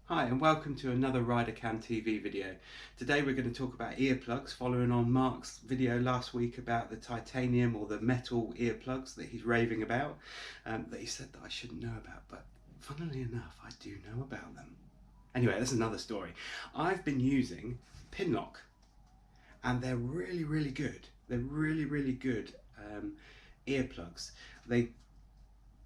Hi and welcome to another RiderCamTV video. Today we're going to talk about earplugs, following on Mark's video last week about the titanium or the metal earplugs that he's raving about, that he said that I shouldn't know about, but funnily enough I do know about them. Anyway, that's another story. I've been using Pinlock and they're really good. They're really good earplugs. They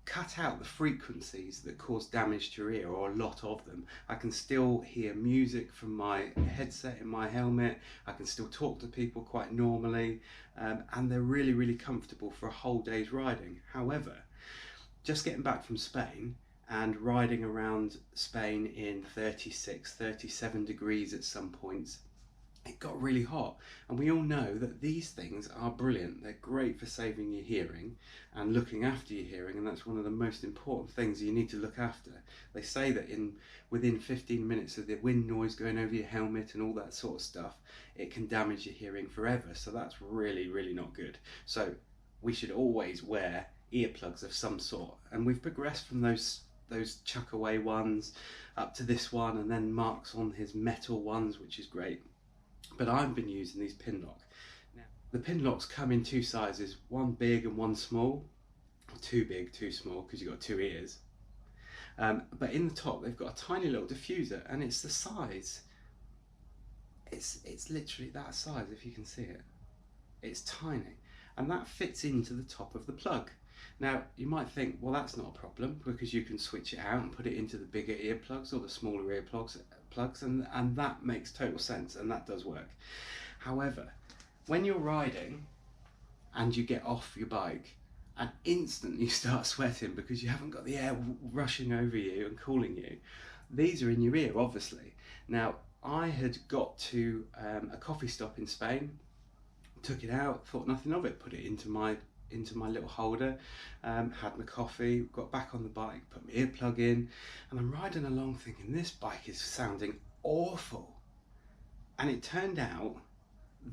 cut out the frequencies that cause damage to your ear, or a lot of them. I can still hear music from my headset in my helmet. I can still talk to people quite normally, and they're really comfortable for a whole day's riding. However, just getting back from Spain and riding around Spain in 36, 37 degrees at some points, it got really hot, and we all know that these things are brilliant. They're great for saving your hearing and looking after your hearing, and that's one of the most important things you need to look after. They say that within 15 minutes of the wind noise going over your helmet and all that sort of stuff, it can damage your hearing forever, so that's really not good. So we should always wear earplugs of some sort, and we've progressed from those chuck away ones up to this one, and then Mark's on his metal ones, which is great. But I've been using these Pinlock. Now, the Pinlocks come in two sizes, one big and one small, or too big, too small, because you've got two ears. But in the top, they've got a tiny little diffuser, and it's the size. It's literally that size, if you can see it. It's tiny, and that fits into the top of the plug. Now, you might think, well, that's not a problem, because you can switch it out and put it into the bigger earplugs or the smaller earplugs, and that makes total sense, and that does work. However, when you're riding and you get off your bike and instantly start sweating because you haven't got the air rushing over you and cooling you, these are in your ear, obviously. Now, I had got to a coffee stop in Spain, took it out, thought nothing of it, put it into my little holder, had my coffee, got back on the bike, put my earplug in, and I'm riding along thinking this bike is sounding awful. And it turned out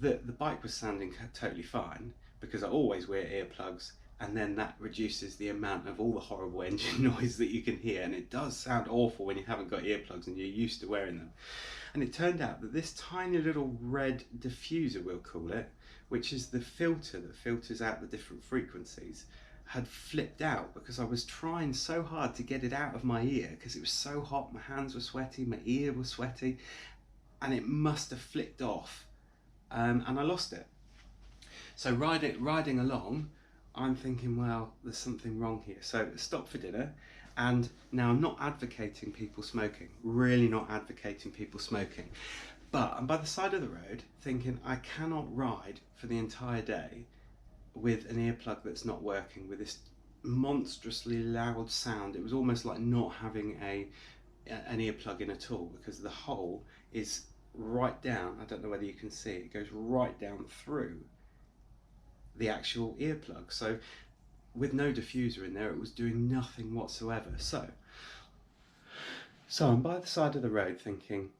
that the bike was sounding totally fine, because I always wear earplugs, and then that reduces the amount of all the horrible engine noise that you can hear, and it does sound awful when you haven't got earplugs and you're used to wearing them. And it turned out that this tiny little red diffuser, we'll call it, which is the filter that filters out the different frequencies, had flipped out because I was trying so hard to get it out of my ear because it was so hot, my hands were sweaty, my ear was sweaty, and it must have flicked off, and I lost it. So riding along, I'm thinking, well, there's something wrong here. So stopped for dinner, and now I'm not advocating people smoking, really not advocating people smoking. But I'm by the side of the road thinking I cannot ride for the entire day with an earplug that's not working, with this monstrously loud sound. It was almost like not having an earplug in at all, because the hole is right down. I don't know whether you can see it. It goes right down through the actual earplug. So with no diffuser in there, it was doing nothing whatsoever. So I'm by the side of the road thinking,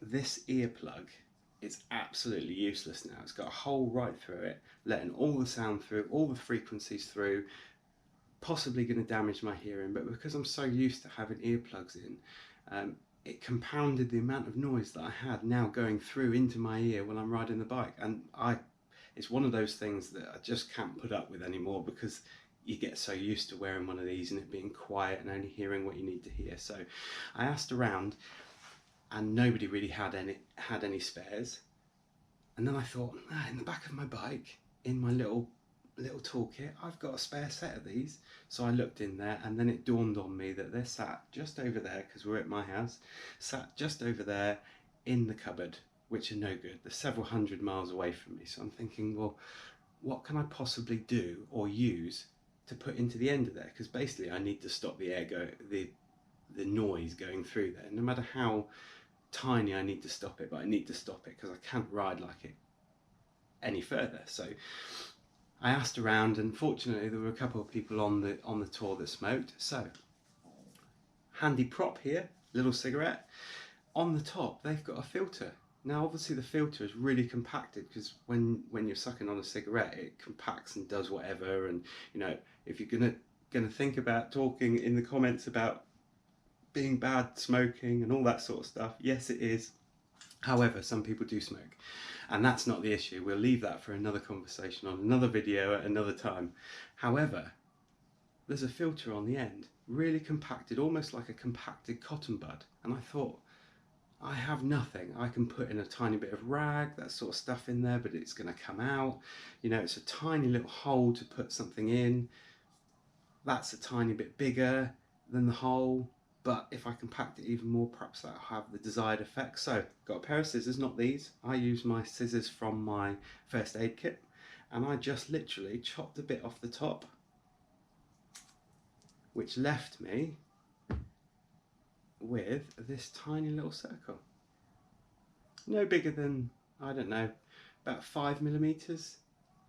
this earplug is absolutely useless now. It's got a hole right through it, letting all the sound through, all the frequencies through, possibly going to damage my hearing. But because I'm so used to having earplugs in, it compounded the amount of noise that I had now going through into my ear when I'm riding the bike. And it's one of those things that I just can't put up with anymore, because you get so used to wearing one of these and it being quiet and only hearing what you need to hear. So I asked around, and nobody really had any spares. And then I thought, in the back of my bike, in my little toolkit, I've got a spare set of these. So I looked in there, and then it dawned on me that they're sat just over there, because we're at my house, sat just over there in the cupboard, which are no good. They're several hundred miles away from me. So I'm thinking, well, what can I possibly do or use to put into the end of there? Because basically I need to stop the air the noise going through there. No matter how tiny, I need to stop it, but I need to stop it because I can't ride like it any further. So I asked around, and fortunately there were a couple of people on the tour that smoked. So handy prop here, little cigarette. On the top they've got a filter. Now obviously the filter is really compacted, because when you're sucking on a cigarette, it compacts and does whatever. And you know, if you're gonna think about talking in the comments about being bad smoking and all that sort of stuff. Yes, it is. However, some people do smoke, and that's not the issue. We'll leave that for another conversation on another video at another time. However, there's a filter on the end, really compacted, almost like a compacted cotton bud. And I thought, I have nothing. I can put in a tiny bit of rag, that sort of stuff in there, but it's going to come out. You know, it's a tiny little hole to put something in. That's a tiny bit bigger than the hole. But if I compact it even more, perhaps that'll have the desired effect. So, got a pair of scissors, not these. I use my scissors from my first aid kit, and I just literally chopped a bit off the top, which left me with this tiny little circle. No bigger than, I don't know, about 5mm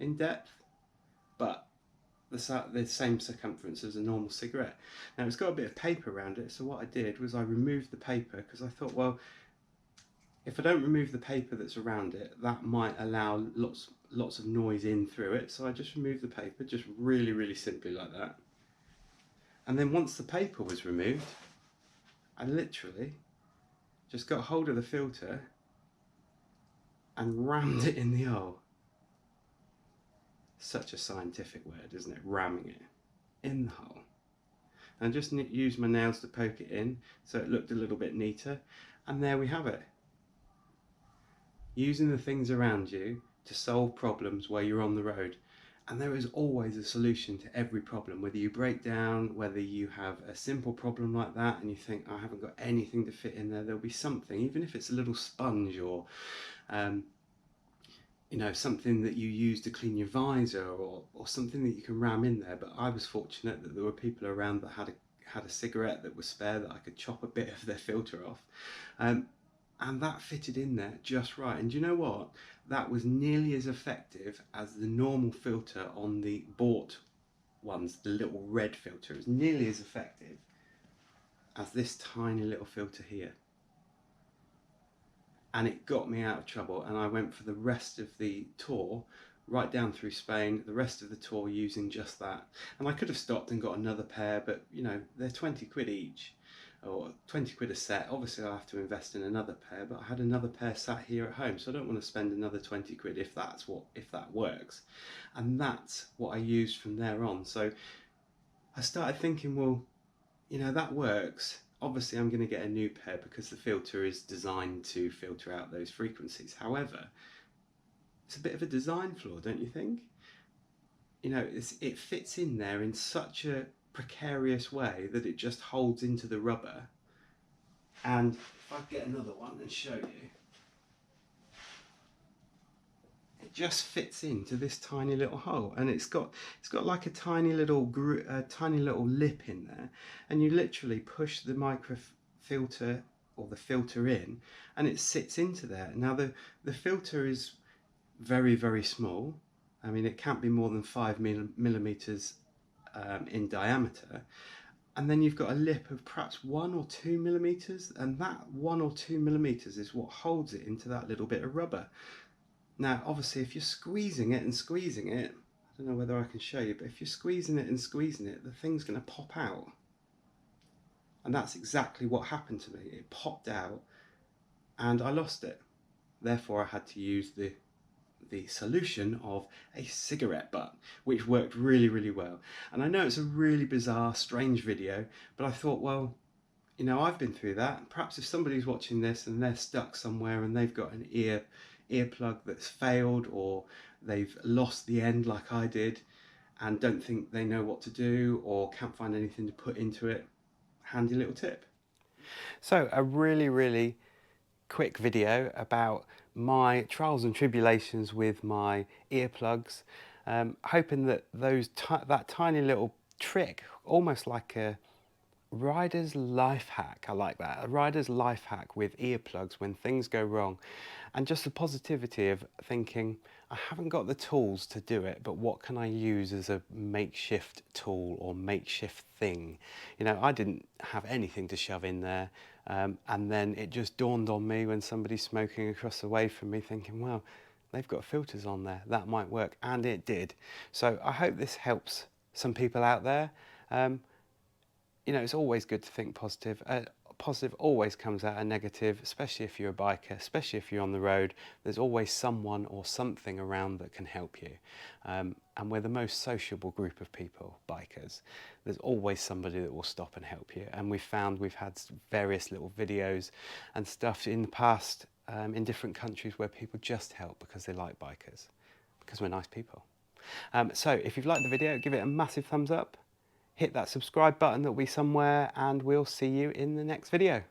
in depth, but the same circumference as a normal cigarette. Now it's got a bit of paper around it, so what I did was I removed the paper, because I thought, well, if I don't remove the paper that's around it, that might allow lots of noise in through it. So I just removed the paper, just really simply like that. And then once the paper was removed, I literally just got hold of the filter and rammed it in the hole. Such a scientific word, isn't it? Ramming it in the hole. And just used my nails to poke it in so it looked a little bit neater. And there we have it. Using the things around you to solve problems where you're on the road. And there is always a solution to every problem, whether you break down, whether you have a simple problem like that and you think, I haven't got anything to fit in there, there'll be something, even if it's a little sponge or you know, something that you use to clean your visor, or something that you can ram in there. But I was fortunate that there were people around that had a cigarette that was spare, that I could chop a bit of their filter off. And that fitted in there just right. And do you know what? That was nearly as effective as the normal filter on the bought ones, the little red filter. It was nearly as effective as this tiny little filter here. And it got me out of trouble, and I went for the rest of the tour, right down through Spain, the rest of the tour using just that. And I could have stopped and got another pair, but you know, they're 20 quid each, or 20 quid a set. Obviously I'll have to invest in another pair, but I had another pair sat here at home, so I don't want to spend another 20 quid if that works. And that's what I used from there on. So I started thinking, well, you know, that works. Obviously I'm going to get a new pair because the filter is designed to filter out those frequencies. However, it's a bit of a design flaw, don't you think? You know, it fits in there in such a precarious way that it just holds into the rubber. And if I get another one and show you, it just fits into this tiny little hole, and it's got like a tiny little lip in there, and you literally push the microfilter or the filter in, and it sits into there. Now the filter is very small. I mean, it can't be more than 5mm in diameter. And then you've got a lip of perhaps 1 or 2mm, and that 1 or 2mm is what holds it into that little bit of rubber. Now, obviously, if you're squeezing it and squeezing it, I don't know whether I can show you, but if you're squeezing it and squeezing it, the thing's going to pop out. And that's exactly what happened to me. It popped out and I lost it. Therefore, I had to use the solution of a cigarette butt, which worked really well. And I know it's a really bizarre, strange video, but I thought, well, you know, I've been through that. Perhaps if somebody's watching this and they're stuck somewhere and they've got an earplug that's failed, or they've lost the end like I did and don't think they know what to do or can't find anything to put into it, handy little tip. So a really quick video about my trials and tribulations with my earplugs, hoping that that tiny little trick, almost like a rider's life hack, I like that, a rider's life hack with earplugs when things go wrong, and just the positivity of thinking, I haven't got the tools to do it, but what can I use as a makeshift tool or makeshift thing? You know, I didn't have anything to shove in there, and then it just dawned on me when somebody's smoking across the way from me, thinking, well, they've got filters on there, that might work, and it did. So I hope this helps some people out there. You know, it's always good to think positive. positive always comes out of negative, especially if you're a biker, especially if you're on the road. There's always someone or something around that can help you. And we're the most sociable group of people, bikers. There's always somebody that will stop and help you. And we've had various little videos and stuff in the past in different countries where people just help because they like bikers, because we're nice people. So if you've liked the video, give it a massive thumbs up. Hit that subscribe button that'll be somewhere, and we'll see you in the next video.